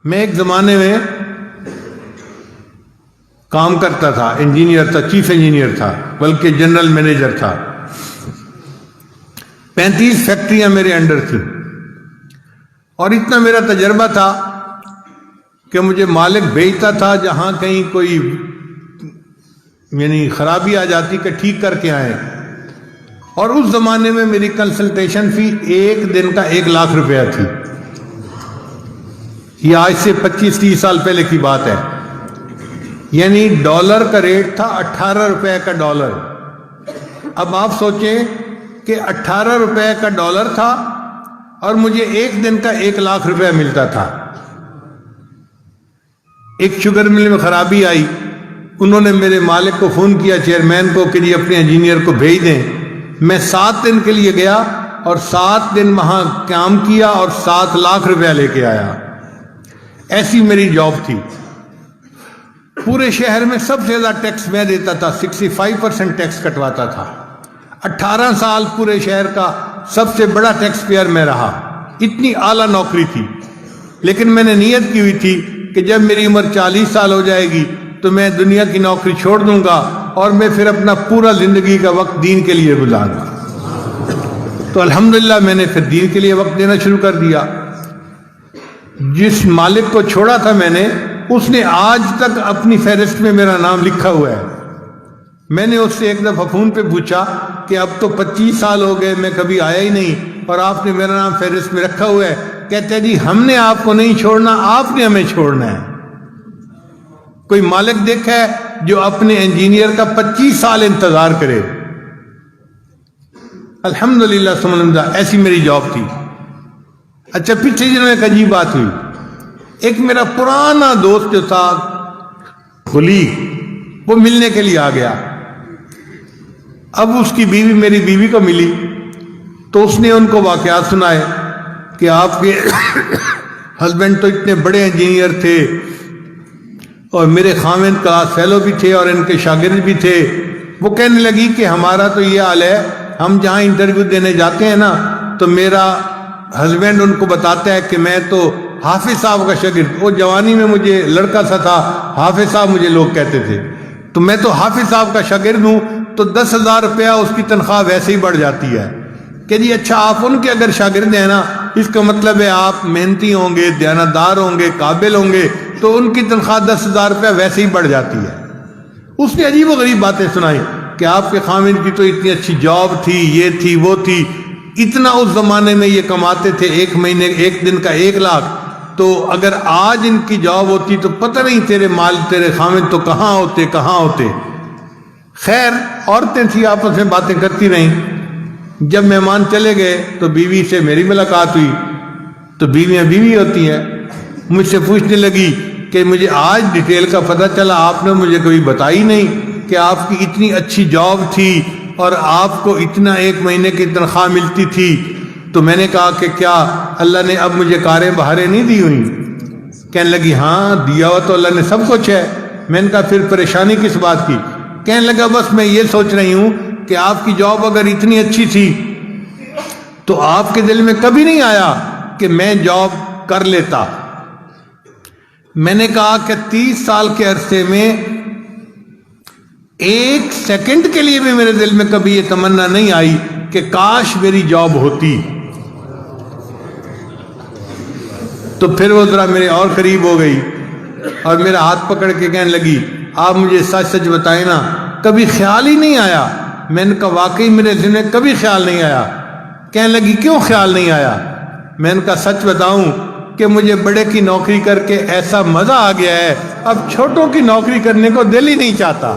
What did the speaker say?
میں ایک زمانے میں کام کرتا تھا، انجینئر تھا، چیف انجینئر تھا، بلکہ جنرل مینیجر تھا۔ 35 فیکٹریاں میرے انڈر تھیں، اور اتنا میرا تجربہ تھا کہ مجھے مالک بھیجتا تھا جہاں کہیں کوئی یعنی خرابی آ جاتی کہ ٹھیک کر کے آئیں۔ اور اس زمانے میں میری کنسلٹیشن فی ایک دن کا 1 لاکھ روپیہ تھی۔ یہ آج سے 25-30 سال پہلے کی بات ہے، یعنی ڈالر کا ریٹ تھا 18 روپے کا ڈالر۔ اب آپ سوچیں کہ 18 روپے کا ڈالر تھا اور مجھے ایک دن کا 1 لاکھ روپے ملتا تھا۔ ایک شوگر مل میں خرابی آئی، انہوں نے میرے مالک کو فون کیا، چیئرمین کو، کہ جی اپنے انجینئر کو بھیج دیں۔ میں 7 دن کے لیے گیا اور 7 دن وہاں کام کیا اور 7 لاکھ روپیہ لے کے آیا۔ ایسی میری جاب تھی۔ پورے شہر میں سب سے زیادہ ٹیکس میں دیتا تھا، 65% ٹیکس کٹواتا تھا۔ 18 سال پورے شہر کا سب سے بڑا ٹیکس پیئر میں رہا۔ اتنی اعلیٰ نوکری تھی، لیکن میں نے نیت کی ہوئی تھی کہ جب میری عمر 40 سال ہو جائے گی تو میں دنیا کی نوکری چھوڑ دوں گا اور میں پھر اپنا پورا زندگی کا وقت دین کے لیے گزاروں گا۔ تو الحمدللہ میں نے پھر دین کے لیے وقت دینا شروع کر دیا۔ جس مالک کو چھوڑا تھا میں نے، اس نے آج تک اپنی فہرست میں میرا نام لکھا ہوا ہے۔ میں نے اس سے ایک دفعہ فون پہ پوچھا کہ اب تو 25 سال ہو گئے، میں کبھی آیا ہی نہیں اور آپ نے میرا نام فہرست میں رکھا ہوا ہے۔ کہتے ہیں جی ہم نے آپ کو نہیں چھوڑنا، آپ نے ہمیں چھوڑنا ہے۔ کوئی مالک دیکھا ہے جو اپنے انجینئر کا 25 سال انتظار کرے؟ الحمدللہ ثم الحمدللہ، ایسی میری جاب تھی۔ اچھا، پچھلے دنوں ایک عجیب بات ہوئی۔ ایک میرا پرانا دوست جو تھا، خلیق، وہ ملنے کے لیے آ گیا۔ اب اس کی بیوی میری بیوی کو ملی تو اس نے ان کو واقعات سنائے کہ آپ کے ہسبینڈ تو اتنے بڑے انجینئر تھے اور میرے خاوند کلاس فیلو بھی تھے اور ان کے شاگرد بھی تھے۔ وہ کہنے لگی کہ ہمارا تو یہ حال ہے، ہم جہاں انٹرویو دینے جاتے ہیں نا تو میرا ہسبینڈ ان کو بتاتا ہے کہ میں تو حافظ صاحب کا شاگرد، وہ جوانی میں مجھے لڑکا سا تھا، حافظ صاحب مجھے لوگ کہتے تھے، تو میں تو حافظ صاحب کا شاگرد ہوں، تو 10,000 روپیہ اس کی تنخواہ ویسے ہی بڑھ جاتی ہے۔ کہ جی اچھا، آپ ان کے اگر شاگرد ہیں نا، اس کا مطلب ہے آپ محنتی ہوں گے، دیانتدار ہوں گے، قابل ہوں گے، تو ان کی تنخواہ 10,000 روپیہ ویسے ہی بڑھ جاتی ہے۔ اس نے عجیب و غریب باتیں سنائی کہ آپ کے خاوند کی تو اتنی اچھی جاب تھی، یہ تھی، وہ تھی، اتنا اس زمانے میں یہ کماتے تھے، ایک مہینے ایک دن کا 1 لاکھ، تو اگر آج ان کی جاب ہوتی تو پتہ نہیں تیرے خاوند تو کہاں ہوتے۔ خیر، عورتیں تھی، آپس میں باتیں کرتی رہیں۔ جب مہمان چلے گئے تو بیوی سے میری ملاقات ہوئی، تو بیویاں بیوی ہوتی ہیں، مجھ سے پوچھنے لگی کہ مجھے آج ڈیٹیل کا پتہ چلا، آپ نے مجھے کبھی بتائی نہیں کہ آپ کی اتنی اچھی جاب تھی اور آپ کو اتنا 1 مہینے کی تنخواہ ملتی تھی۔ تو میں نے کہا کہ کیا اللہ نے اب مجھے کاریں بہاریں نہیں دی ہوئی؟ کہنے لگی ہاں، دیا ہوا تو اللہ نے سب کچھ ہے۔ میں نے کہا پھر پریشانی کس بات کی؟ کہنے لگا بس میں یہ سوچ رہی ہوں کہ آپ کی جاب اگر اتنی اچھی تھی تو آپ کے دل میں کبھی نہیں آیا کہ میں جاب کر لیتا؟ میں نے کہا کہ 30 سال کے عرصے میں 1 سیکنڈ کے لیے بھی میرے دل میں کبھی یہ تمنا نہیں آئی کہ کاش میری جاب ہوتی۔ تو پھر وہ ذرا میرے اور قریب ہو گئی اور میرا ہاتھ پکڑ کے کہنے لگی آپ مجھے سچ سچ بتائیں نا، کبھی خیال ہی نہیں آیا؟ میں نے کہا واقعی میرے ذہن میں کبھی خیال نہیں آیا۔ کہنے لگی کیوں خیال نہیں آیا؟ میں نے کہا سچ بتاؤں کہ مجھے بڑے کی نوکری کر کے ایسا مزہ آ گیا ہے، اب چھوٹوں کی نوکری کرنے کو دل ہی نہیں چاہتا۔